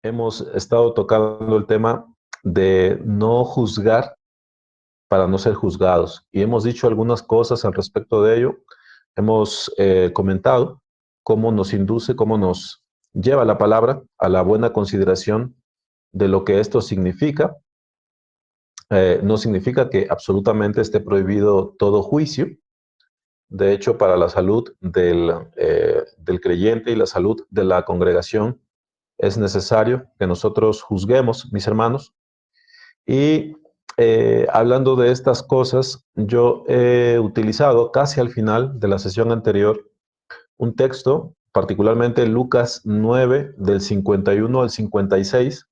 hemos estado tocando el tema de no juzgar para no ser juzgados. Y hemos dicho algunas cosas al respecto de ello. Hemos comentado cómo nos induce, cómo nos lleva la palabra a la buena consideración de lo que esto significa. No significa que absolutamente esté prohibido todo juicio. De hecho, para la salud del creyente y la salud de la congregación, es necesario que nosotros juzguemos, mis hermanos. Y hablando de estas cosas, yo he utilizado casi al final de la sesión anterior un texto, particularmente Lucas 9, del 51 al 56,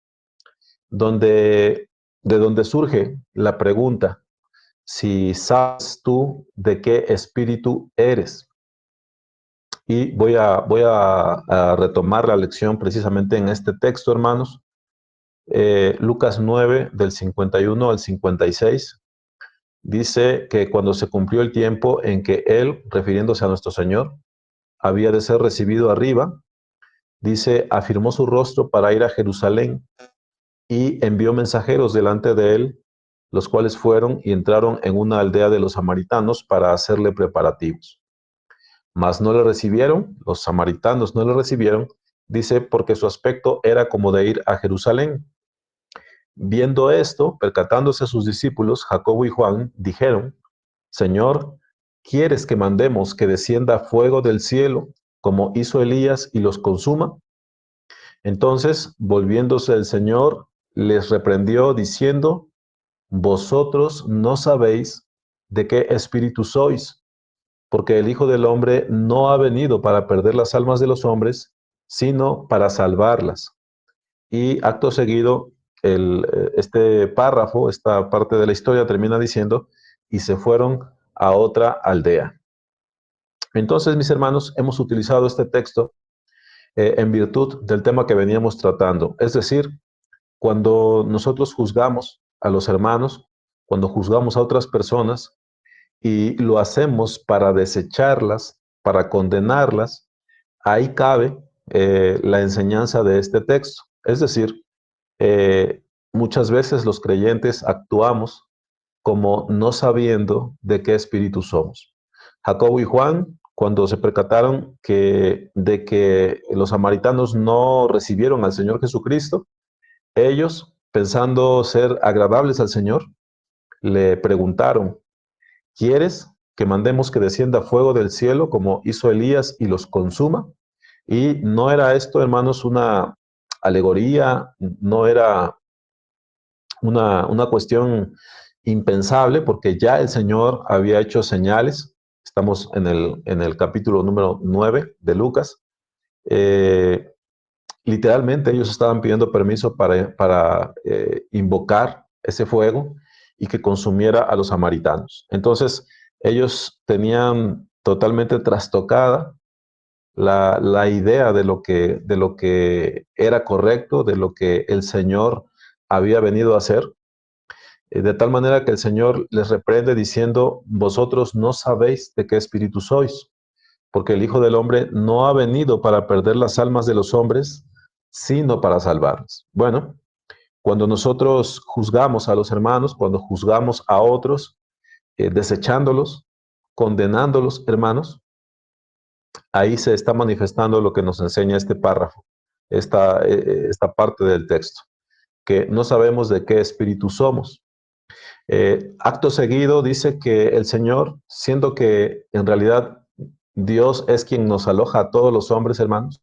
donde, de donde surge la pregunta, si sabes tú de qué espíritu eres. Y voy a retomar la lección precisamente en este texto, hermanos. Lucas 9, del 51 al 56, dice que cuando se cumplió el tiempo en que él, refiriéndose a nuestro Señor, había de ser recibido arriba, dice, afirmó su rostro para ir a Jerusalén y envió mensajeros delante de él, los cuales fueron y entraron en una aldea de los samaritanos para hacerle preparativos. Mas no le recibieron, los samaritanos no le recibieron, dice, porque su aspecto era como de ir a Jerusalén. Viendo esto, percatándose sus discípulos, Jacobo y Juan, dijeron, Señor, ¿quieres que mandemos que descienda fuego del cielo, como hizo Elías, y los consuma? Entonces, volviéndose el Señor, les reprendió, diciendo, vosotros no sabéis de qué espíritu sois, porque el Hijo del Hombre no ha venido para perder las almas de los hombres, sino para salvarlas. Y acto seguido, este párrafo, esta parte de la historia termina diciendo, y se fueron a otra aldea. Entonces, mis hermanos, hemos utilizado este texto en virtud del tema que veníamos tratando. Es decir, cuando nosotros juzgamos a los hermanos, cuando juzgamos a otras personas y lo hacemos para desecharlas, para condenarlas, ahí cabe la enseñanza de este texto. Es decir, muchas veces los creyentes actuamos como no sabiendo de qué espíritu somos. Jacobo y Juan, cuando se percataron de que los samaritanos no recibieron al Señor Jesucristo, ellos, pensando ser agradables al Señor, le preguntaron, ¿quieres que mandemos que descienda fuego del cielo como hizo Elías y los consuma? Y no era esto, hermanos, una alegoría, no era una cuestión impensable, porque ya el Señor había hecho señales. Estamos en el capítulo número 9 de Lucas. Eh, Literalmente ellos estaban pidiendo permiso para invocar ese fuego y que consumiera a los samaritanos. Entonces, ellos tenían totalmente trastocada la idea de lo que era correcto, de lo que el Señor había venido a hacer, de tal manera que el Señor les reprende diciendo, vosotros no sabéis de qué espíritu sois, porque el Hijo del Hombre no ha venido para perder las almas de los hombres, sino para salvarlas. Bueno, cuando nosotros juzgamos a los hermanos, cuando juzgamos a otros, desechándolos, condenándolos, hermanos, ahí se está manifestando lo que nos enseña este párrafo, esta parte del texto, que no sabemos de qué espíritu somos. Acto seguido dice que el Señor, siendo que en realidad Dios es quien nos aloja a todos los hombres, hermanos,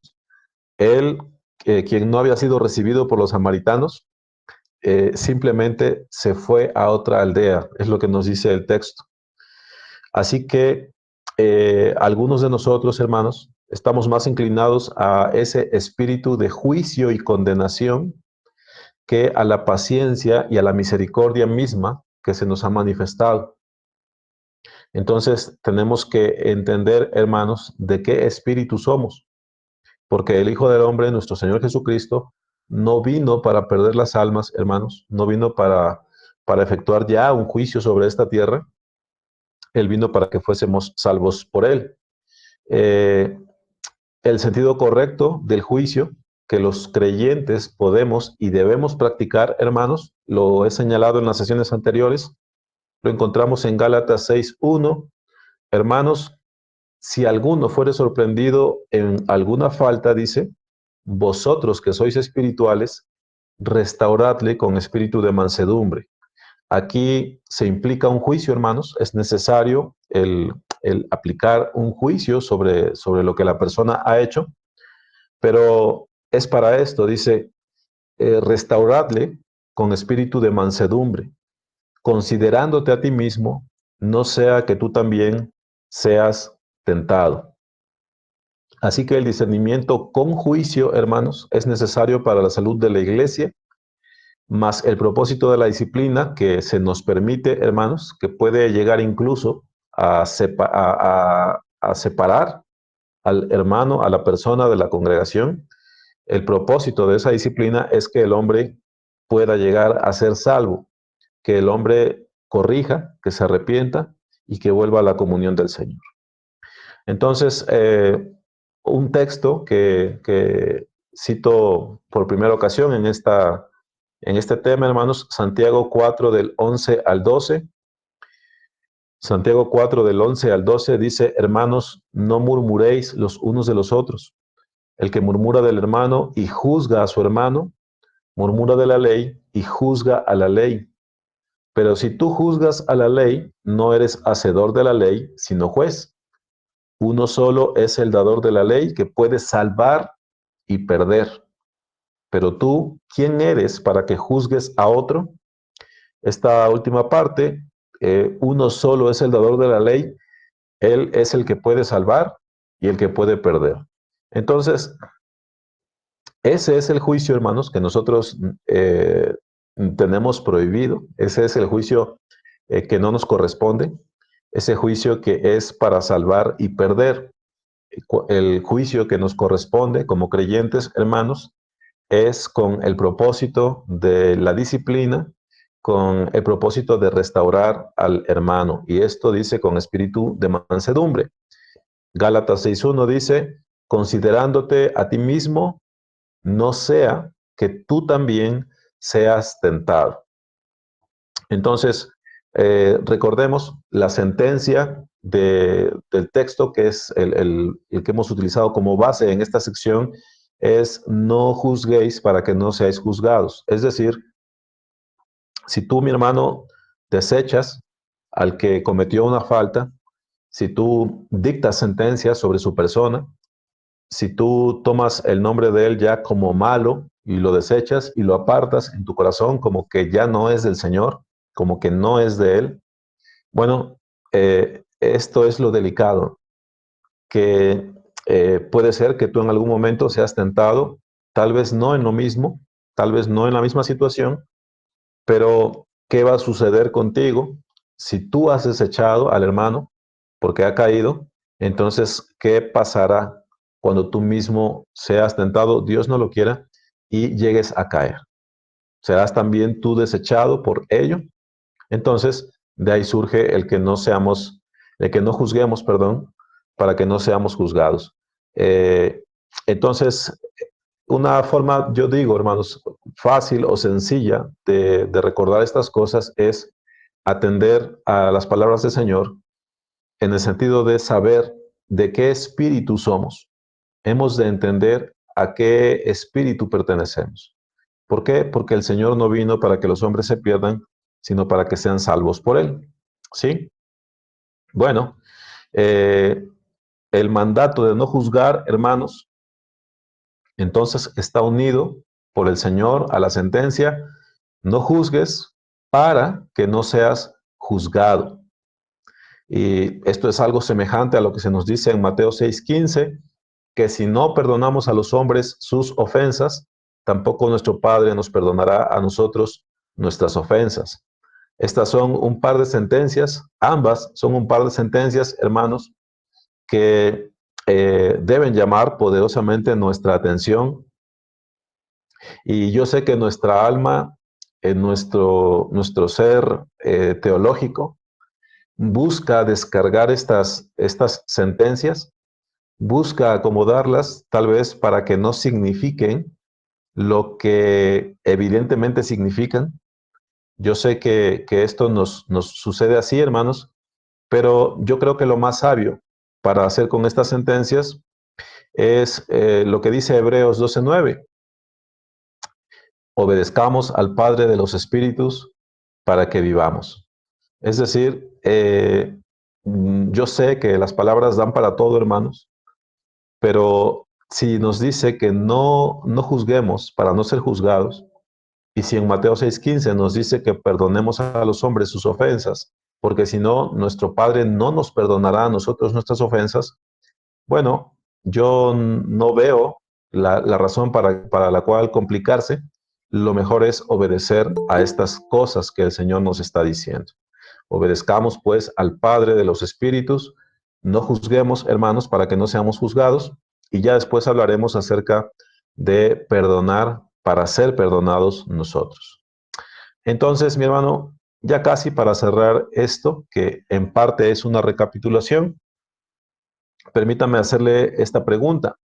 Él, quien no había sido recibido por los samaritanos, simplemente se fue a otra aldea, es lo que nos dice el texto. Así que algunos de nosotros, hermanos, estamos más inclinados a ese espíritu de juicio y condenación que a la paciencia y a la misericordia misma que se nos ha manifestado. Entonces tenemos que entender, hermanos, de qué espíritu somos, porque el Hijo del Hombre, nuestro Señor Jesucristo, no vino para perder las almas, hermanos, no vino para efectuar ya un juicio sobre esta tierra, Él vino para que fuésemos salvos por Él. Eh, el sentido correcto del juicio que los creyentes podemos y debemos practicar, hermanos, lo he señalado en las sesiones anteriores, lo encontramos en Gálatas 6:1. Hermanos, si alguno fuere sorprendido en alguna falta, dice, vosotros que sois espirituales, restauradle con espíritu de mansedumbre. Aquí se implica un juicio, hermanos. Es necesario el aplicar un juicio sobre lo que la persona ha hecho, pero es para esto, dice, restauradle con espíritu de mansedumbre, considerándote a ti mismo, no sea que tú también seas tentado. Así que el discernimiento con juicio, hermanos, es necesario para la salud de la iglesia, más el propósito de la disciplina que se nos permite, hermanos, que puede llegar incluso a separar al hermano, a la persona de la congregación. El propósito de esa disciplina es que el hombre pueda llegar a ser salvo, que el hombre corrija, que se arrepienta y que vuelva a la comunión del Señor. Entonces, un texto que cito por primera ocasión en este tema, hermanos, Santiago 4 del 11 al 12. Santiago 4 del 11 al 12 dice, hermanos, no murmuréis los unos de los otros. El que murmura del hermano y juzga a su hermano, murmura de la ley y juzga a la ley. Pero si tú juzgas a la ley, no eres hacedor de la ley, sino juez. Uno solo es el dador de la ley que puede salvar y perder. Pero tú, ¿quién eres para que juzgues a otro? Esta última parte, uno solo es el dador de la ley, él es el que puede salvar y el que puede perder. Entonces, ese es el juicio, hermanos, que nosotros tenemos prohibido. Ese es el juicio que no nos corresponde. Ese juicio que es para salvar y perder. El juicio que nos corresponde como creyentes, hermanos, es con el propósito de la disciplina, con el propósito de restaurar al hermano. Y esto dice con espíritu de mansedumbre. Gálatas 6:1 dice, considerándote a ti mismo, no sea que tú también seas tentado. Entonces, recordemos la sentencia del texto, que es el que hemos utilizado como base en esta sección, es no juzguéis para que no seáis juzgados. Es decir, si tú, mi hermano, desechas al que cometió una falta, si tú dictas sentencias sobre su persona, si tú tomas el nombre de él ya como malo y lo desechas y lo apartas en tu corazón como que ya no es del Señor, como que no es de él, bueno, esto es lo delicado, que puede ser que tú en algún momento seas tentado, tal vez no en lo mismo, tal vez no en la misma situación, pero ¿qué va a suceder contigo si tú has desechado al hermano porque ha caído? Entonces, ¿qué pasará cuando tú mismo seas tentado? Dios no lo quiera y llegues a caer. ¿Serás también tú desechado por ello? Entonces, de ahí surge el que no juzguemos, perdón, para que no seamos juzgados. Entonces, una forma, yo digo, hermanos, fácil o sencilla de recordar estas cosas es atender a las palabras del Señor en el sentido de saber de qué espíritu somos. Hemos de entender a qué espíritu pertenecemos. ¿Por qué? Porque el Señor no vino para que los hombres se pierdan, sino para que sean salvos por Él. ¿Sí? Bueno, eh, el mandato de no juzgar, hermanos, entonces está unido por el Señor a la sentencia, no juzgues para que no seas juzgado. Y esto es algo semejante a lo que se nos dice en Mateo 6:15, que si no perdonamos a los hombres sus ofensas, tampoco nuestro Padre nos perdonará a nosotros nuestras ofensas. Estas son un par de sentencias, ambas son un par de sentencias, hermanos, que deben llamar poderosamente nuestra atención. Y yo sé que nuestra alma, nuestro ser teológico, busca descargar estas sentencias, busca acomodarlas tal vez para que no signifiquen lo que evidentemente significan. Yo sé que esto nos sucede así, hermanos, pero yo creo que lo más sabio para hacer con estas sentencias es lo que dice Hebreos 12:9. Obedezcamos al Padre de los Espíritus para que vivamos. Es decir, yo sé que las palabras dan para todo, hermanos, pero si nos dice que no juzguemos para no ser juzgados, y si en Mateo 6:15 nos dice que perdonemos a los hombres sus ofensas, porque si no, nuestro Padre no nos perdonará a nosotros nuestras ofensas, bueno, yo no veo la razón para la cual complicarse. Lo mejor es obedecer a estas cosas que el Señor nos está diciendo. Obedezcamos pues al Padre de los Espíritus, no juzguemos, hermanos, para que no seamos juzgados, y ya después hablaremos acerca de perdonar para ser perdonados nosotros. Entonces, mi hermano, ya casi para cerrar esto, que en parte es una recapitulación, permítame hacerle esta pregunta.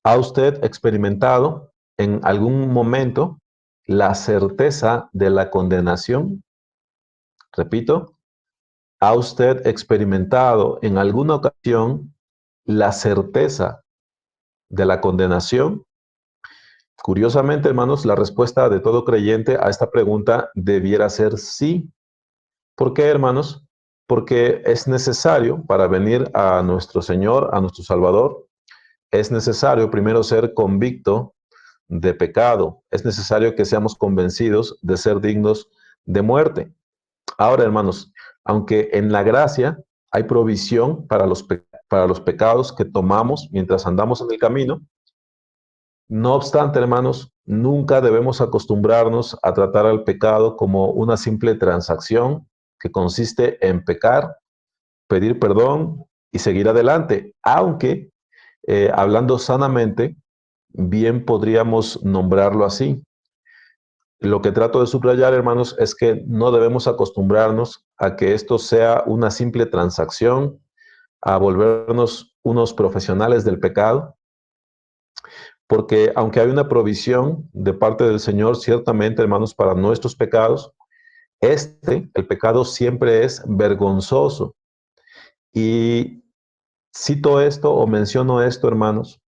¿Ha usted experimentado en algún momento la certeza de la condenación? Repito, ¿ha usted experimentado en alguna ocasión la certeza de la condenación? Curiosamente, hermanos, la respuesta de todo creyente a esta pregunta debiera ser sí. ¿Por qué, hermanos? Porque es necesario para venir a nuestro Señor, a nuestro Salvador, es necesario primero ser convicto de pecado. Es necesario que seamos convencidos de ser dignos de muerte. Ahora, hermanos, aunque en la gracia hay provisión para los pecados que tomamos mientras andamos en el camino, no obstante, hermanos, nunca debemos acostumbrarnos a tratar al pecado como una simple transacción que consiste en pecar, pedir perdón y seguir adelante, aunque hablando sanamente, bien podríamos nombrarlo así. Lo que trato de subrayar, hermanos, es que no debemos acostumbrarnos a que esto sea una simple transacción, a volvernos unos profesionales del pecado, porque aunque hay una provisión de parte del Señor, ciertamente, hermanos, para nuestros pecados, el pecado siempre es vergonzoso. Y cito esto o menciono esto, hermanos,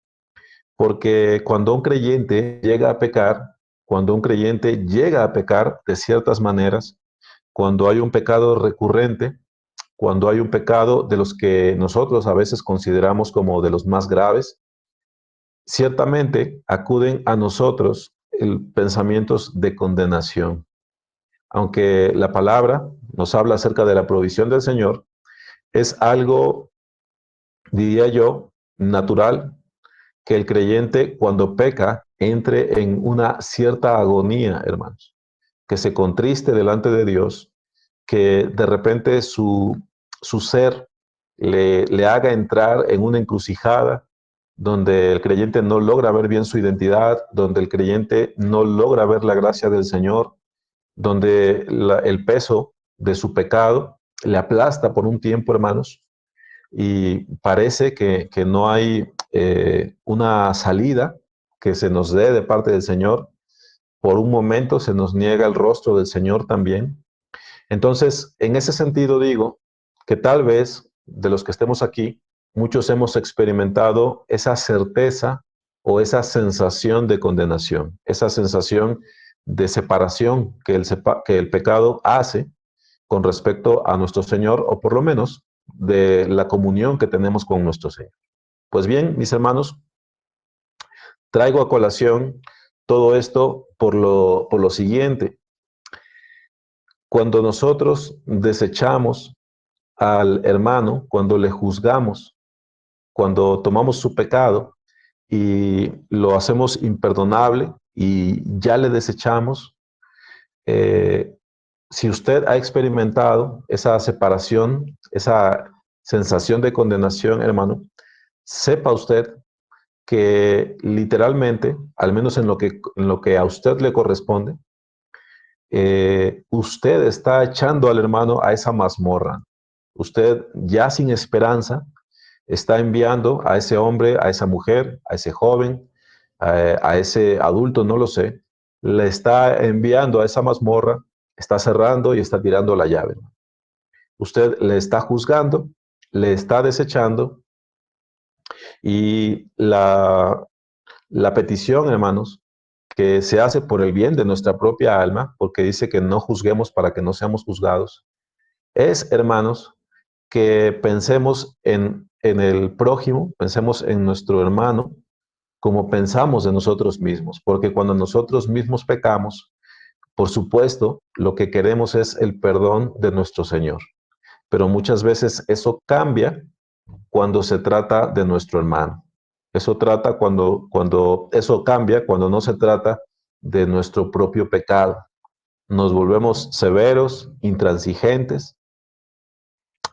porque cuando un creyente llega a pecar, cuando un creyente llega a pecar de ciertas maneras, cuando hay un pecado recurrente, cuando hay un pecado de los que nosotros a veces consideramos como de los más graves, ciertamente acuden a nosotros pensamientos de condenación. Aunque la palabra nos habla acerca de la provisión del Señor, es algo, diría yo, natural que el creyente cuando peca entre en una cierta agonía, hermanos, que se contriste delante de Dios, que de repente su ser le haga entrar en una encrucijada donde el creyente no logra ver bien su identidad, donde el creyente no logra ver la gracia del Señor, donde el peso de su pecado le aplasta por un tiempo, hermanos, y parece que no hay una salida que se nos dé de parte del Señor. Por un momento se nos niega el rostro del Señor también. Entonces, en ese sentido digo que tal vez de los que estemos aquí, muchos hemos experimentado esa certeza o esa sensación de condenación, esa sensación de separación que el pecado hace con respecto a nuestro Señor, o por lo menos de la comunión que tenemos con nuestro Señor. Pues bien, mis hermanos, traigo a colación todo esto por lo siguiente. Cuando nosotros desechamos al hermano, cuando le juzgamos, cuando tomamos su pecado y lo hacemos imperdonable y ya le desechamos, eh, si usted ha experimentado esa separación, esa sensación de condenación, hermano, sepa usted que literalmente, al menos en lo que a usted le corresponde, usted está echando al hermano a esa mazmorra. Usted ya sin esperanza está enviando a ese hombre, a esa mujer, a ese joven, a ese adulto, no lo sé, le está enviando a esa mazmorra, está cerrando y está tirando la llave. Usted le está juzgando, le está desechando y la petición, hermanos, que se hace por el bien de nuestra propia alma, porque dice que no juzguemos para que no seamos juzgados, es, hermanos, que pensemos en el prójimo, pensemos en nuestro hermano, como pensamos de nosotros mismos, porque cuando nosotros mismos pecamos, por supuesto, lo que queremos es el perdón de nuestro Señor, pero muchas veces eso cambia cuando se trata de nuestro hermano. Eso trata cuando eso cambia, cuando no se trata de nuestro propio pecado. Nos volvemos severos, intransigentes,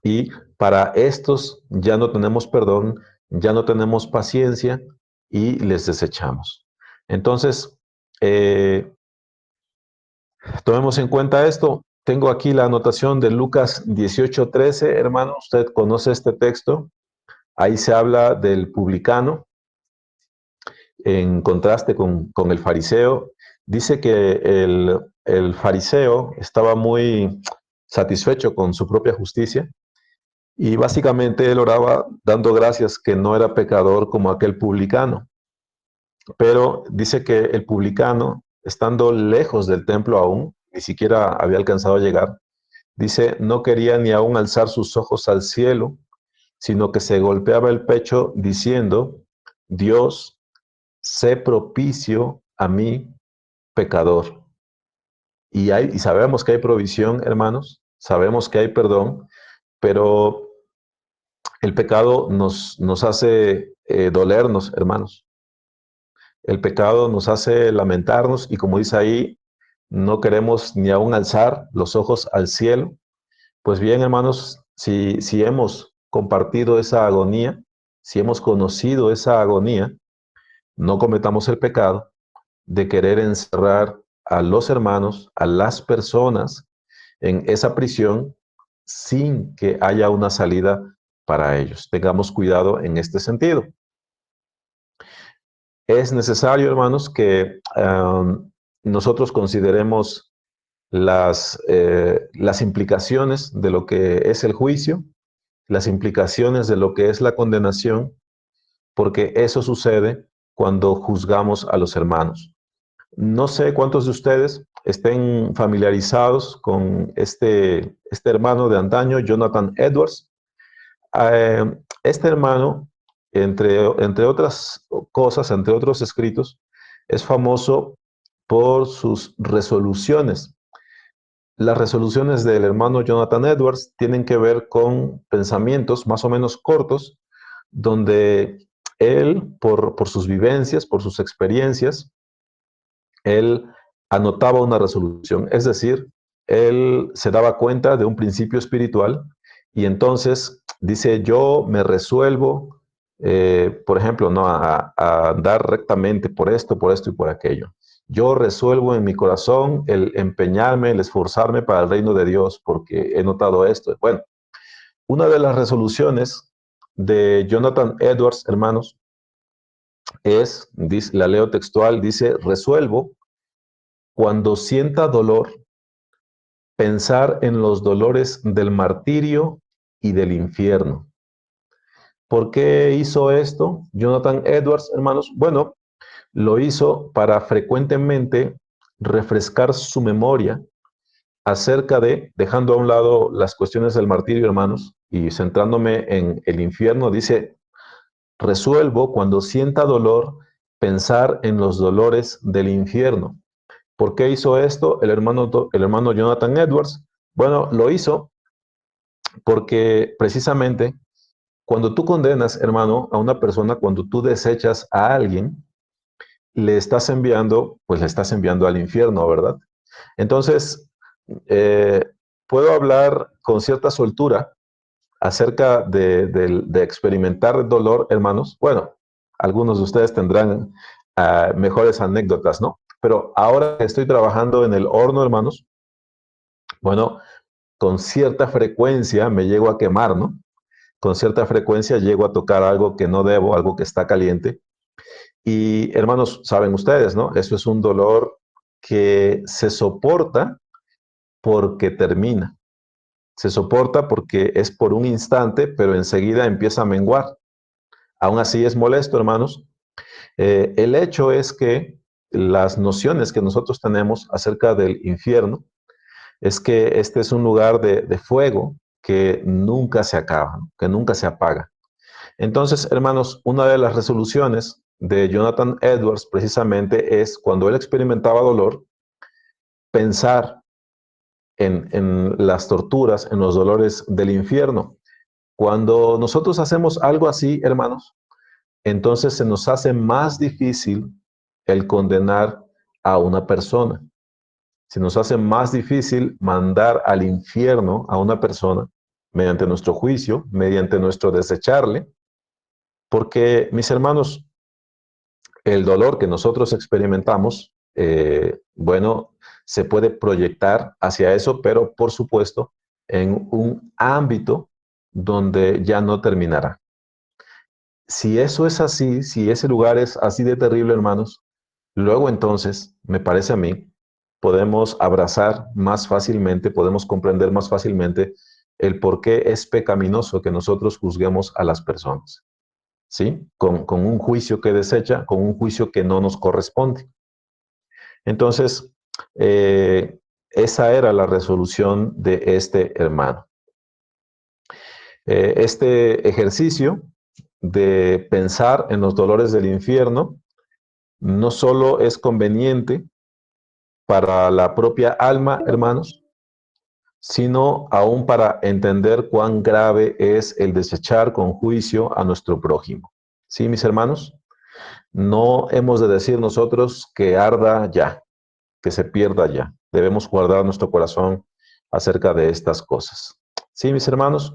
y para estos ya no tenemos perdón, ya no tenemos paciencia y les desechamos. Entonces, eh, tomemos en cuenta esto. Tengo aquí la anotación de Lucas 18:13, hermano. Usted conoce este texto. Ahí se habla del publicano en contraste con el fariseo. Dice que el fariseo estaba muy satisfecho con su propia justicia y básicamente él oraba dando gracias que no era pecador como aquel publicano. Pero dice que el publicano, estando lejos del templo aún, ni siquiera había alcanzado a llegar, dice, no quería ni aún alzar sus ojos al cielo, sino que se golpeaba el pecho diciendo, Dios, sé propicio a mí, pecador. Y sabemos que hay provisión, hermanos, sabemos que hay perdón, pero el pecado nos hace dolernos, hermanos. El pecado nos hace lamentarnos y como dice ahí, no queremos ni aún alzar los ojos al cielo. Pues bien, hermanos, si hemos compartido esa agonía, si hemos conocido esa agonía, no cometamos el pecado de querer encerrar a los hermanos, a las personas en esa prisión sin que haya una salida para ellos. Tengamos cuidado en este sentido. Es necesario, hermanos, que nosotros consideremos las implicaciones de lo que es el juicio, las implicaciones de lo que es la condenación, porque eso sucede cuando juzgamos a los hermanos. No sé cuántos de ustedes estén familiarizados con este hermano de antaño, Jonathan Edwards. Este hermano, entre otras cosas, entre otros escritos, es famoso por sus resoluciones. Las resoluciones del hermano Jonathan Edwards tienen que ver con pensamientos más o menos cortos, donde él, por sus vivencias, por sus experiencias, él anotaba una resolución, es decir, él se daba cuenta de un principio espiritual y entonces dice, yo me resuelvo, por ejemplo, ¿no? A andar rectamente por esto y por aquello. Yo resuelvo en mi corazón el empeñarme, el esforzarme para el reino de Dios, porque he notado esto. Bueno, una de las resoluciones de Jonathan Edwards, hermanos, dice, la leo textual, dice, resuelvo cuando sienta dolor, pensar en los dolores del martirio y del infierno. ¿Por qué hizo esto Jonathan Edwards, hermanos? Bueno, lo hizo para frecuentemente refrescar su memoria acerca de, dejando a un lado las cuestiones del martirio, hermanos, y centrándome en el infierno, dice, resuelvo cuando sienta dolor pensar en los dolores del infierno. ¿Por qué hizo esto el hermano Jonathan Edwards? Bueno, lo hizo porque precisamente cuando tú condenas, hermano, a una persona, cuando tú desechas a alguien, le estás enviando al infierno, ¿verdad? Entonces, eh, puedo hablar con cierta soltura acerca de experimentar dolor, hermanos. Bueno, algunos de ustedes tendrán mejores anécdotas, ¿no? Pero ahora que estoy trabajando en el horno, hermanos, bueno, con cierta frecuencia me llego a quemar, ¿no? Con cierta frecuencia llego a tocar algo que no debo, algo que está caliente. Y hermanos, saben ustedes, ¿no? Eso es un dolor que se soporta porque termina. Se soporta porque es por un instante, pero enseguida empieza a menguar. Aún así es molesto, hermanos. El hecho es que las nociones que nosotros tenemos acerca del infierno es que este es un lugar de fuego que nunca se acaba, ¿no? Que nunca se apaga. Entonces, hermanos, una de las resoluciones de Jonathan Edwards precisamente es cuando él experimentaba dolor, pensar en las torturas, en los dolores del infierno. Cuando nosotros hacemos algo así, hermanos, entonces se nos hace más difícil el condenar a una persona. Se nos hace más difícil mandar al infierno a una persona mediante nuestro juicio, mediante nuestro desecharle, porque, mis hermanos, el dolor que nosotros experimentamos, bueno, se puede proyectar hacia eso, pero por supuesto en un ámbito donde ya no terminará. Si eso es así, si ese lugar es así de terrible, hermanos, luego entonces, me parece a mí, podemos abrazar más fácilmente, podemos comprender más fácilmente el por qué es pecaminoso que nosotros juzguemos a las personas, ¿sí? Con un juicio que desecha, con un juicio que no nos corresponde. Entonces, esa era la resolución de este hermano. Este ejercicio de pensar en los dolores del infierno no solo es conveniente para la propia alma, hermanos, sino aún para entender cuán grave es el desechar con juicio a nuestro prójimo. ¿Sí, mis hermanos? No hemos de decir nosotros que arda ya, que se pierda ya. Debemos guardar nuestro corazón acerca de estas cosas. ¿Sí, mis hermanos?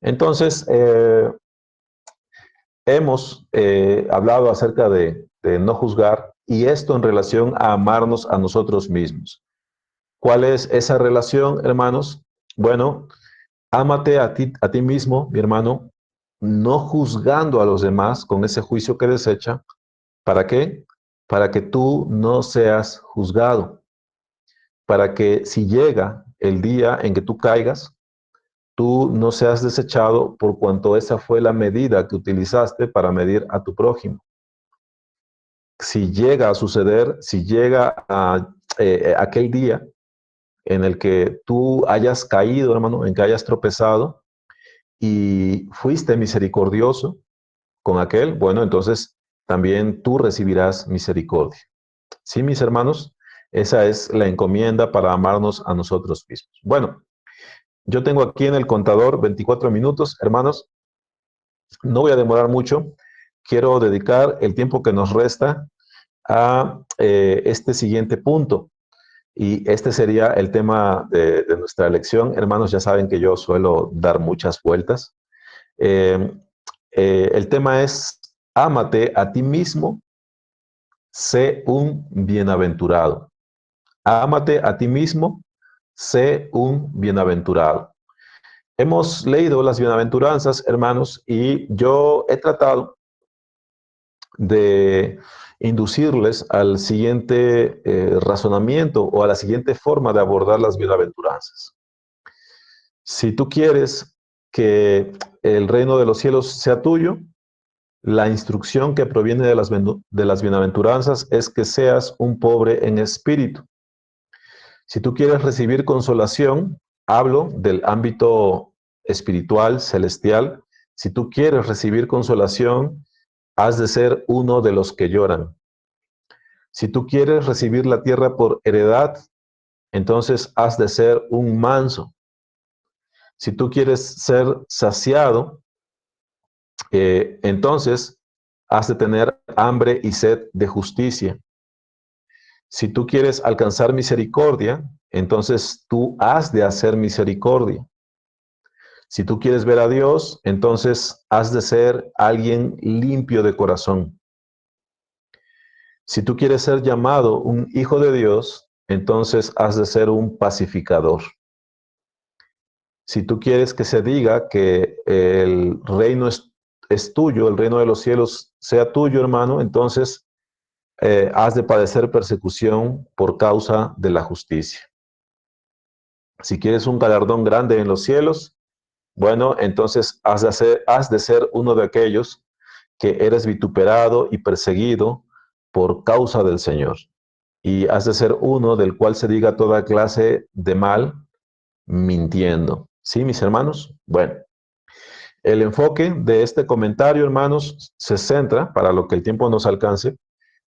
Entonces, hemos hablado acerca de no juzgar y esto en relación a amarnos a nosotros mismos. ¿Cuál es esa relación, hermanos? Bueno, ámate a ti mismo, mi hermano, no juzgando a los demás con ese juicio que desecha. ¿Para qué? Para que tú no seas juzgado. Para que si llega el día en que tú caigas, tú no seas desechado por cuanto esa fue la medida que utilizaste para medir a tu prójimo. Si llega a suceder, si llega a aquel día en el que tú hayas caído, hermano, en que hayas tropezado y fuiste misericordioso con aquel, bueno, entonces también tú recibirás misericordia. Sí, mis hermanos, esa es la encomienda para amarnos a nosotros mismos. Bueno, yo tengo aquí en el contador 24 minutos, hermanos, no voy a demorar mucho, quiero dedicar el tiempo que nos resta a este siguiente punto. Y este sería el tema de nuestra lección. Hermanos, ya saben que yo suelo dar muchas vueltas. Eh, el tema es, ámate a ti mismo, sé un bienaventurado. Ámate a ti mismo, sé un bienaventurado. Hemos leído las bienaventuranzas, hermanos, y yo he tratado de inducirles al siguiente razonamiento o a la siguiente forma de abordar las bienaventuranzas. Si tú quieres que el reino de los cielos sea tuyo, la instrucción que proviene de las bienaventuranzas es que seas un pobre en espíritu. Si tú quieres recibir consolación, hablo del ámbito espiritual, celestial. Si tú quieres recibir consolación, has de ser uno de los que lloran. Si tú quieres recibir la tierra por heredad, entonces has de ser un manso. Si tú quieres ser saciado, entonces has de tener hambre y sed de justicia. Si tú quieres alcanzar misericordia, entonces tú has de hacer misericordia. Si tú quieres ver a Dios, entonces has de ser alguien limpio de corazón. Si tú quieres ser llamado un hijo de Dios, entonces has de ser un pacificador. Si tú quieres que se diga que el reino es es tuyo, el reino de los cielos sea tuyo, hermano, entonces has de padecer persecución por causa de la justicia. Si quieres un galardón grande en los cielos, bueno, entonces has de ser uno de aquellos que eres vituperado y perseguido por causa del Señor. Y has de ser uno del cual se diga toda clase de mal mintiendo. ¿Sí, mis hermanos? Bueno, el enfoque de este comentario, hermanos, se centra, para lo que el tiempo nos alcance,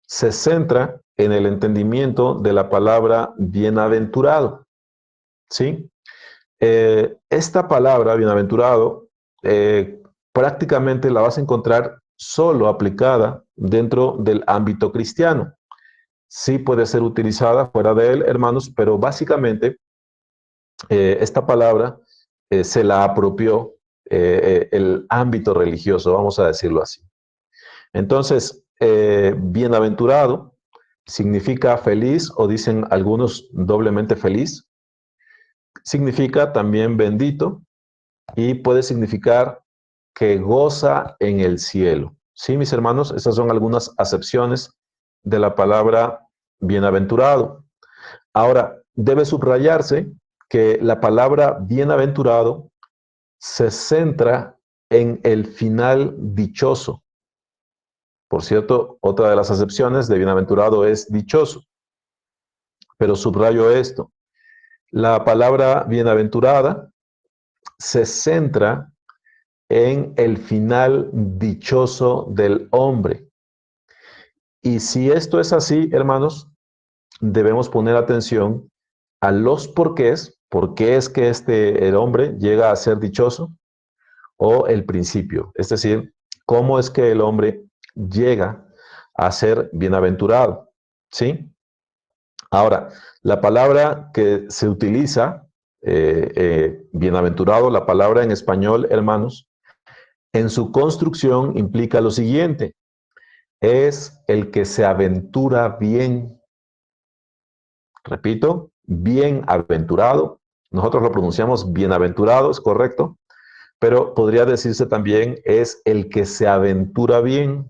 se centra en el entendimiento de la palabra bienaventurado. ¿Sí? Esta palabra, bienaventurado, prácticamente la vas a encontrar solo aplicada dentro del ámbito cristiano. Sí puede ser utilizada fuera de él, hermanos, pero básicamente esta palabra se la apropió el ámbito religioso, vamos a decirlo así. Entonces, bienaventurado significa feliz, o dicen algunos doblemente feliz, significa también bendito y puede significar que goza en el cielo. Sí, mis hermanos, esas son algunas acepciones de la palabra bienaventurado. Ahora, debe subrayarse que la palabra bienaventurado se centra en el final dichoso. Por cierto, otra de las acepciones de bienaventurado es dichoso, pero subrayo esto. La palabra bienaventurada se centra en el final dichoso del hombre. Y si esto es así, hermanos, debemos poner atención a los porqués, por qué es que el hombre llega a ser dichoso, o el principio, es decir, cómo es que el hombre llega a ser bienaventurado, ¿sí? Ahora, la palabra que se utiliza, bienaventurado, la palabra en español, hermanos, en su construcción implica lo siguiente: es el que se aventura bien. Repito, bienaventurado. Nosotros lo pronunciamos bienaventurado, es correcto, pero podría decirse también es el que se aventura bien,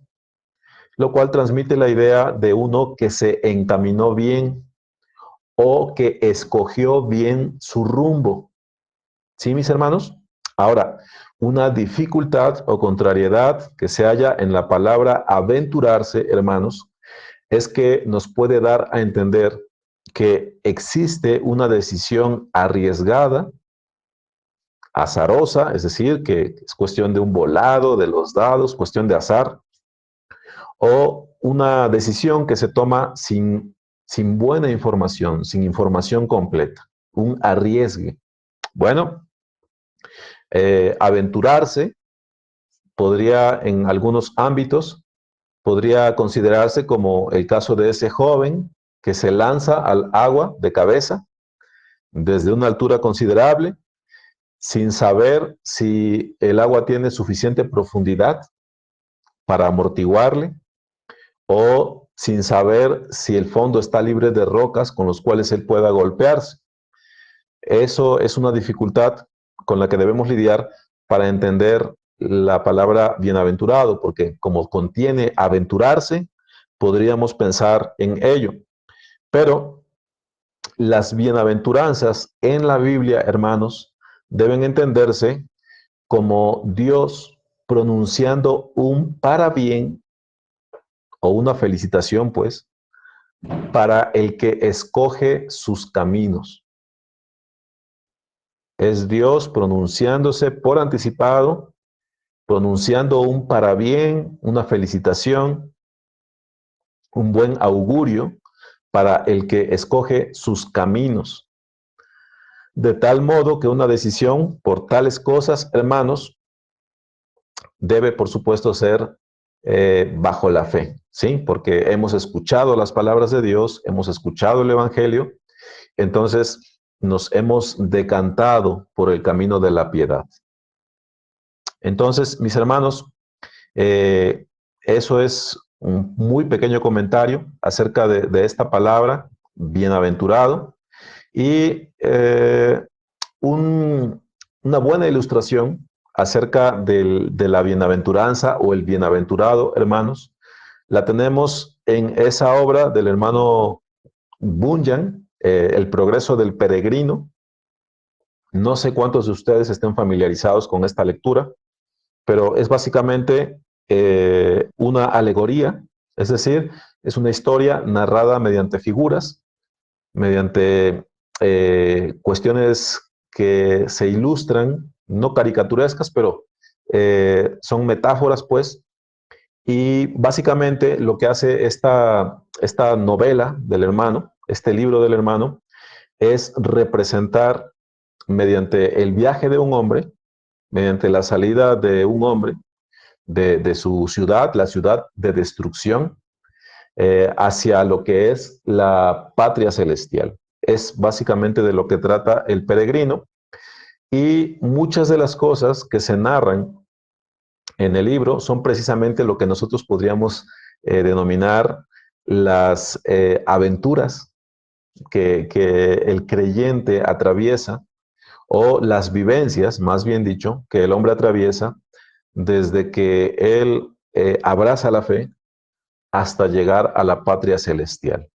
lo cual transmite la idea de uno que se encaminó bien o que escogió bien su rumbo. ¿Sí, mis hermanos? Ahora, una dificultad o contrariedad que se halla en la palabra aventurarse, hermanos, es que nos puede dar a entender que existe una decisión arriesgada, azarosa, es decir, que es cuestión de un volado, de los dados, cuestión de azar, o una decisión que se toma sin buena información, sin información completa, un arriesgue. Bueno, aventurarse podría en algunos ámbitos, podría considerarse como el caso de ese joven que se lanza al agua de cabeza desde una altura considerable, sin saber si el agua tiene suficiente profundidad para amortiguarle o sin saber si el fondo está libre de rocas con los cuales él pueda golpearse. Eso es una dificultad con la que debemos lidiar para entender la palabra bienaventurado, porque como contiene aventurarse, podríamos pensar en ello. Pero las bienaventuranzas en la Biblia, hermanos, deben entenderse como Dios pronunciando un para bien o una felicitación, pues, para el que escoge sus caminos. Es Dios pronunciándose por anticipado, pronunciando un para bien, una felicitación, un buen augurio para el que escoge sus caminos. De tal modo que una decisión por tales cosas, hermanos, debe, por supuesto, ser bajo la fe, ¿sí? Porque hemos escuchado las palabras de Dios, hemos escuchado el Evangelio, entonces nos hemos decantado por el camino de la piedad. Entonces, mis hermanos, eso es un muy pequeño comentario acerca de esta palabra, bienaventurado, y una buena ilustración acerca de la bienaventuranza o el bienaventurado, hermanos, la tenemos en esa obra del hermano Bunyan, El progreso del peregrino. No sé cuántos de ustedes estén familiarizados con esta lectura, pero es básicamente una alegoría, es decir, es una historia narrada mediante figuras, mediante cuestiones que se ilustran, no caricaturescas, pero son metáforas, pues, y básicamente lo que hace esta novela del hermano, este libro del hermano, es representar mediante el viaje de un hombre, mediante la salida de un hombre de su ciudad, la ciudad de destrucción, hacia lo que es la patria celestial. Es básicamente de lo que trata el peregrino y muchas de las cosas que se narran en el libro son precisamente lo que nosotros podríamos denominar las aventuras que el creyente atraviesa o las vivencias, más bien dicho, que el hombre atraviesa desde que él abraza la fe hasta llegar a la patria celestial.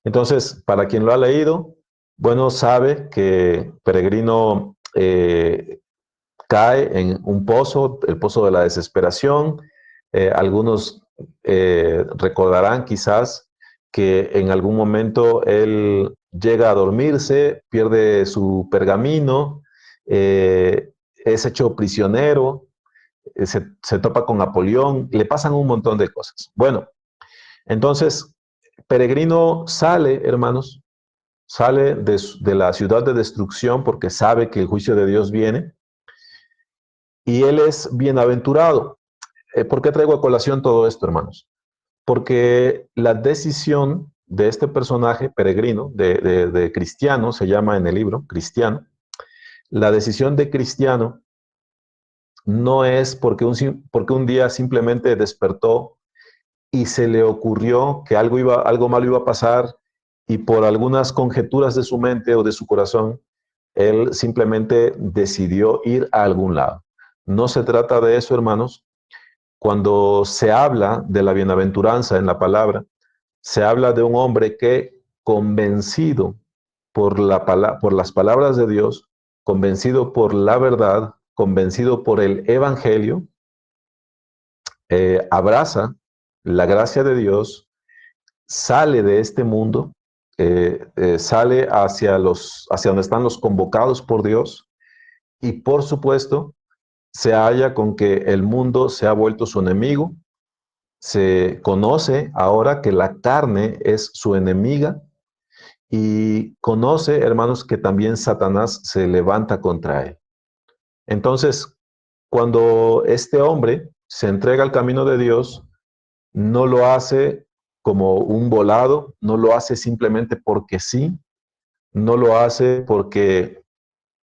Entonces, para quien lo ha leído, bueno, sabe que Peregrino cae en un pozo, el pozo de la desesperación. Algunos recordarán quizás que en algún momento él llega a dormirse, pierde su pergamino, es hecho prisionero, se topa con Napoleón, le pasan un montón de cosas. Bueno, entonces, Peregrino sale, hermanos, sale de la ciudad de destrucción porque sabe que el juicio de Dios viene y él es bienaventurado. ¿Por qué traigo a colación todo esto, hermanos? Porque la decisión de este personaje, Peregrino, de Cristiano, se llama en el libro, Cristiano, la decisión de Cristiano no es porque un día simplemente despertó y se le ocurrió que algo malo iba a pasar y por algunas conjeturas de su mente o de su corazón, él simplemente decidió ir a algún lado. No se trata de eso, hermanos. Cuando se habla de la bienaventuranza en la palabra, se habla de un hombre que, convencido por las palabras de Dios, convencido por la verdad, convencido por el Evangelio, abraza la gracia de Dios, sale de este mundo, sale hacia donde están los convocados por Dios y por supuesto se halla con que el mundo se ha vuelto su enemigo, se conoce ahora que la carne es su enemiga y conoce, hermanos, que también Satanás se levanta contra él. Entonces, cuando este hombre se entrega al camino de Dios, no lo hace como un volado, no lo hace simplemente porque sí, no lo hace porque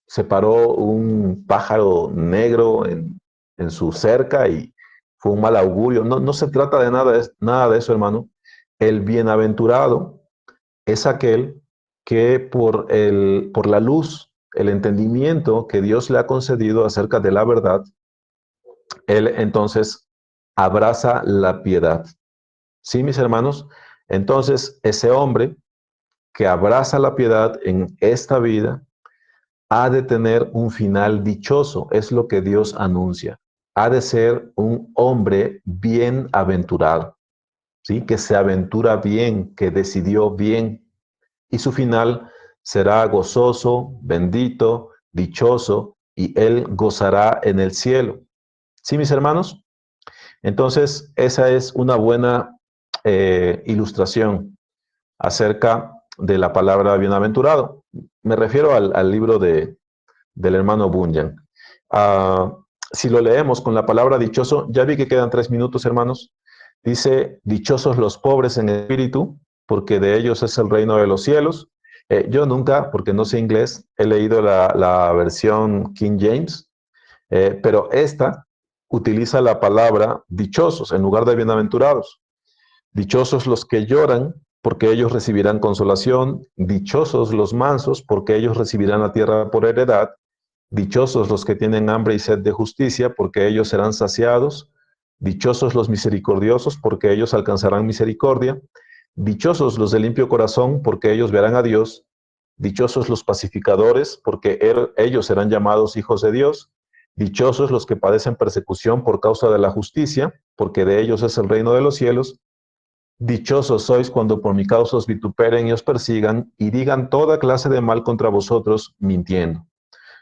se paró un pájaro negro en su cerca y fue un mal augurio. No, no se trata de nada de eso, hermano. El bienaventurado es aquel que por la luz, el entendimiento que Dios le ha concedido acerca de la verdad, él entonces abraza la piedad. ¿Sí, mis hermanos? Entonces, ese hombre que abraza la piedad en esta vida ha de tener un final dichoso, es lo que Dios anuncia. Ha de ser un hombre bienaventurado, ¿sí? Que se aventura bien, que decidió bien, y su final será gozoso, bendito, dichoso, y él gozará en el cielo. ¿Sí, mis hermanos? Entonces, esa es una buena ilustración acerca de la palabra bienaventurado. Me refiero al libro del hermano Bunyan. Si lo leemos con la palabra dichoso, ya vi que quedan 3 minutos, hermanos. Dice, dichosos los pobres en espíritu, porque de ellos es el reino de los cielos. Yo nunca, porque no sé inglés, he leído la versión King James, pero esta utiliza la palabra dichosos en lugar de bienaventurados. Dichosos los que lloran, porque ellos recibirán consolación. Dichosos los mansos, porque ellos recibirán la tierra por heredad. Dichosos los que tienen hambre y sed de justicia, porque ellos serán saciados. Dichosos los misericordiosos, porque ellos alcanzarán misericordia. Dichosos los de limpio corazón, porque ellos verán a Dios. Dichosos los pacificadores, porque ellos serán llamados hijos de Dios. Dichosos los que padecen persecución por causa de la justicia, porque de ellos es el reino de los cielos. Dichosos sois cuando por mi causa os vituperen y os persigan y digan toda clase de mal contra vosotros, mintiendo.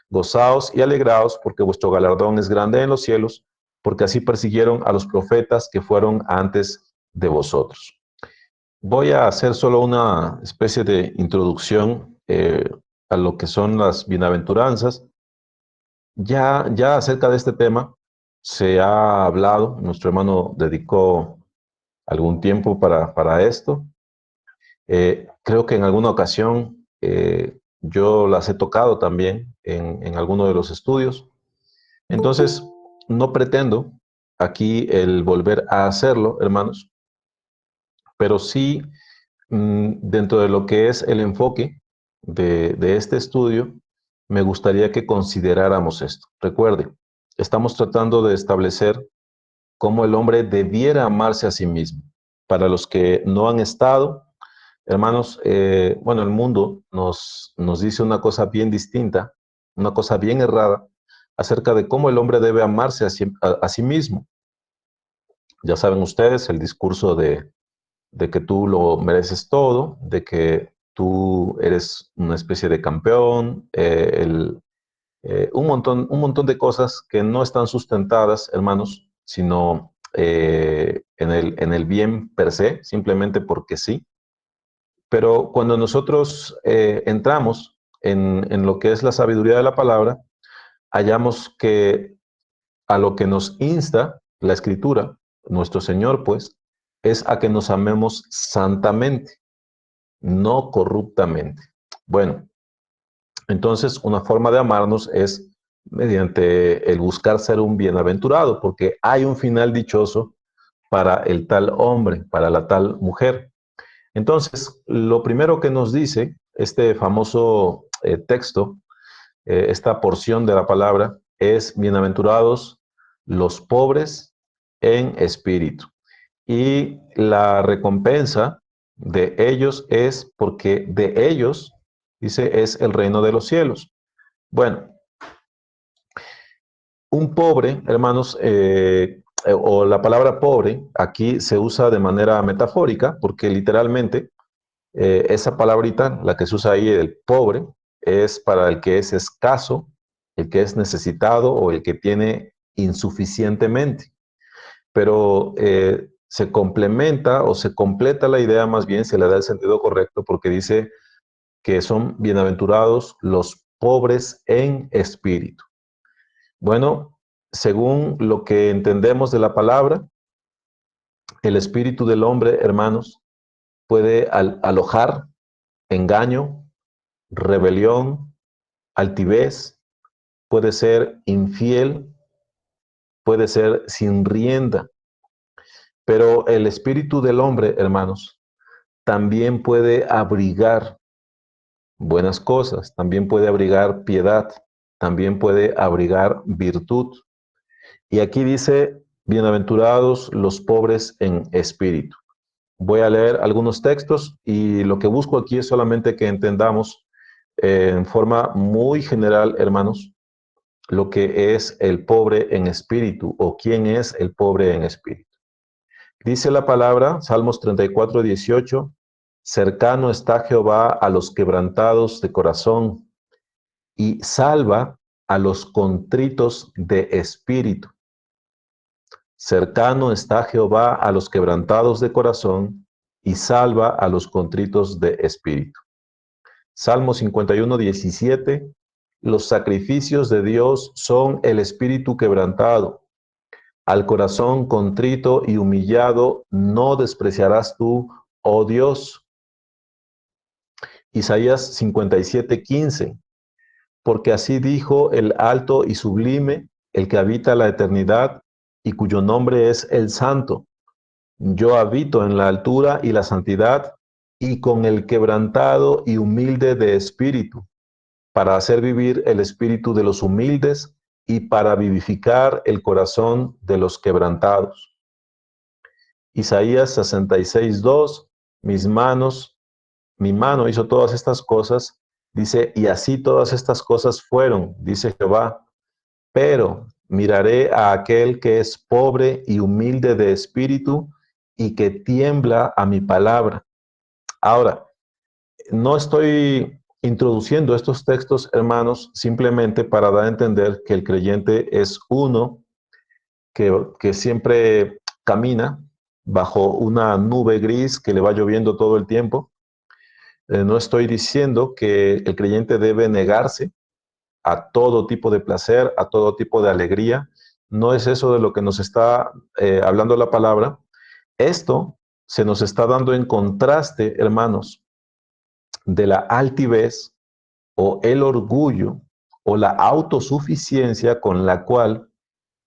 Gozaos y alegraos, porque vuestro galardón es grande en los cielos, porque así persiguieron a los profetas que fueron antes de vosotros. Voy a hacer solo una especie de introducción a lo que son las bienaventuranzas. Ya acerca de este tema se ha hablado, nuestro hermano dedicó algún tiempo para esto. Creo que en alguna ocasión yo las he tocado también en alguno de los estudios. Entonces, no pretendo aquí el volver a hacerlo, hermanos, pero sí dentro de lo que es el enfoque de este estudio, me gustaría que consideráramos esto. Recuerde, estamos tratando de establecer cómo el hombre debiera amarse a sí mismo. Para los que no han estado, hermanos, bueno, el mundo nos dice una cosa bien distinta, una cosa bien errada, acerca de cómo el hombre debe amarse a sí mismo. Ya saben ustedes el discurso de que tú lo mereces todo, de que tú eres una especie de campeón, un montón de cosas que no están sustentadas, hermanos, sino en el bien per se, simplemente porque sí. Pero cuando nosotros entramos en lo que es la sabiduría de la palabra, hallamos que a lo que nos insta la Escritura, nuestro Señor, pues, es a que nos amemos santamente, no corruptamente. Bueno, entonces una forma de amarnos es mediante el buscar ser un bienaventurado, porque hay un final dichoso para el tal hombre, para la tal mujer. Entonces, lo primero que nos dice este famoso texto, esta porción de la palabra, es bienaventurados los pobres en espíritu. Y la recompensa de ellos es porque de ellos, dice, es el reino de los cielos. Bueno, un pobre, hermanos, o la palabra pobre aquí se usa de manera metafórica porque literalmente esa palabrita, la que se usa ahí, el pobre, es para el que es escaso, el que es necesitado o el que tiene insuficientemente. Pero se complementa o se completa la idea, más bien se le da el sentido correcto porque dice que son bienaventurados los pobres en espíritu. Bueno, según lo que entendemos de la palabra, el espíritu del hombre, hermanos, puede alojar engaño, rebelión, altivez, puede ser infiel, puede ser sin rienda, pero el espíritu del hombre, hermanos, también puede abrigar buenas cosas, también puede abrigar piedad, también puede abrigar virtud. Y aquí dice, bienaventurados los pobres en espíritu. Voy a leer algunos textos y lo que busco aquí es solamente que entendamos en forma muy general, hermanos, lo que es el pobre en espíritu o quién es el pobre en espíritu. Dice la palabra, Salmos 34, 18, cercano está Jehová a los quebrantados de corazón y salva a los contritos de espíritu. Cercano está Jehová a los quebrantados de corazón y salva a los contritos de espíritu. Salmo 51, 17. Los sacrificios de Dios son el espíritu quebrantado. Al corazón contrito y humillado no despreciarás tú, oh Dios. Isaías 57, 15. Porque así dijo el alto y sublime, el que habita la eternidad y cuyo nombre es el Santo. Yo habito en la altura y la santidad y con el quebrantado y humilde de espíritu, para hacer vivir el espíritu de los humildes y para vivificar el corazón de los quebrantados. Isaías 66:2, mi mano hizo todas estas cosas, dice, y así todas estas cosas fueron, dice Jehová, pero miraré a aquel que es pobre y humilde de espíritu y que tiembla a mi palabra. Ahora, no estoy introduciendo estos textos, hermanos, simplemente para dar a entender que el creyente es uno que siempre camina bajo una nube gris que le va lloviendo todo el tiempo. No estoy diciendo que el creyente debe negarse a todo tipo de placer, a todo tipo de alegría. No es eso de lo que nos está hablando la palabra. Esto se nos está dando en contraste, hermanos, de la altivez o el orgullo o la autosuficiencia con la cual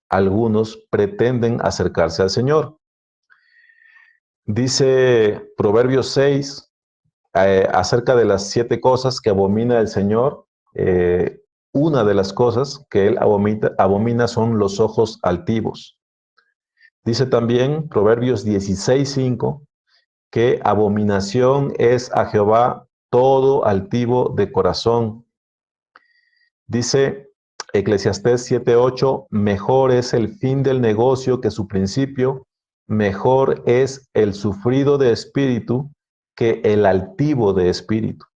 algunos pretenden acercarse al Señor. Dice Proverbios 6 acerca de las 7 cosas que abomina el Señor. Una de las cosas que él abomina son los ojos altivos. Dice también Proverbios 16:5 que abominación es a Jehová todo altivo de corazón. Dice Eclesiastés 7:8, mejor es el fin del negocio que su principio, mejor es el sufrido de espíritu que el altivo de espíritu.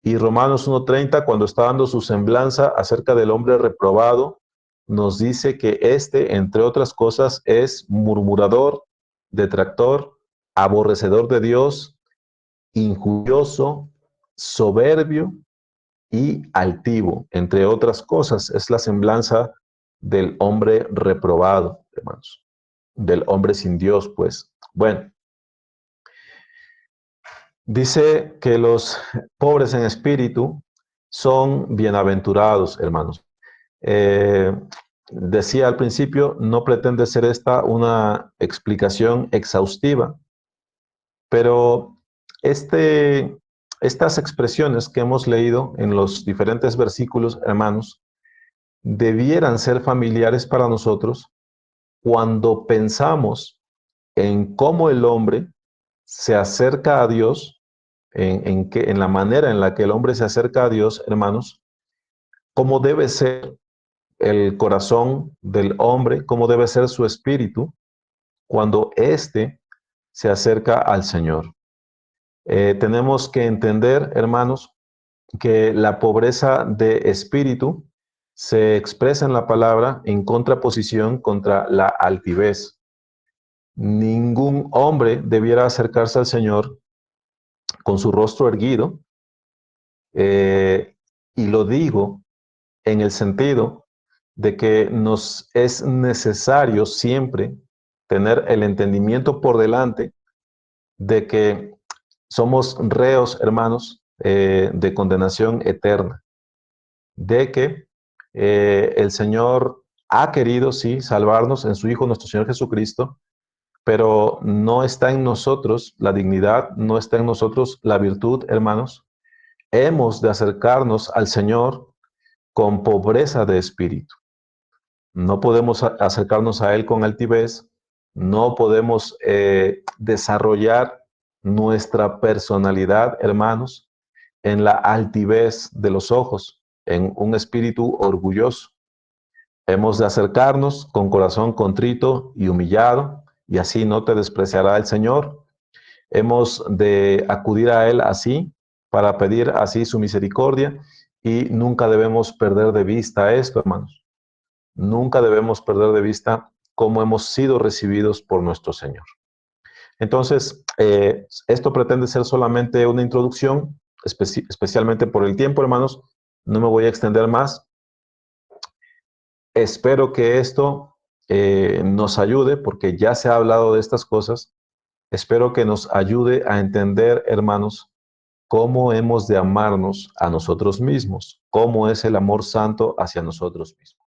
Y Romanos 1:30, cuando está dando su semblanza acerca del hombre reprobado, nos dice que este, entre otras cosas, es murmurador, detractor, aborrecedor de Dios, injurioso, soberbio y altivo, entre otras cosas. Es la semblanza del hombre reprobado, hermanos, del hombre sin Dios, pues. Bueno, dice que los pobres en espíritu son bienaventurados, hermanos. Eh, Decía al principio, no pretende ser esta una explicación exhaustiva, pero estas expresiones que hemos leído en los diferentes versículos, hermanos, debieran ser familiares para nosotros cuando pensamos en cómo el hombre se acerca a Dios, en la manera en la que el hombre se acerca a Dios, hermanos, cómo debe ser el corazón del hombre, cómo debe ser su espíritu cuando éste se acerca al Señor. Tenemos que entender, hermanos, que la pobreza de espíritu se expresa en la palabra en contraposición contra la altivez. Ningún hombre debiera acercarse al Señor con su rostro erguido, eh, y lo digo en el sentido de que nos es necesario siempre tener el entendimiento por delante de que somos reos, hermanos, de condenación eterna, de que el Señor ha querido, sí, salvarnos en su Hijo, nuestro Señor Jesucristo, pero no está en nosotros la dignidad, no está en nosotros la virtud, hermanos. Hemos de acercarnos al Señor con pobreza de espíritu. No podemos acercarnos a Él con altivez, no podemos desarrollar nuestra personalidad, hermanos, en la altivez de los ojos, en un espíritu orgulloso. Hemos de acercarnos con corazón contrito y humillado, y así no te despreciará el Señor. Hemos de acudir a Él así, para pedir así su misericordia, y nunca debemos perder de vista esto, hermanos. Nunca debemos perder de vista cómo hemos sido recibidos por nuestro Señor. Entonces, esto pretende ser solamente una introducción, especialmente por el tiempo, hermanos. No me voy a extender más. Espero que esto nos ayude, porque ya se ha hablado de estas cosas. Espero que nos ayude a entender, hermanos, cómo hemos de amarnos a nosotros mismos, cómo es el amor santo hacia nosotros mismos.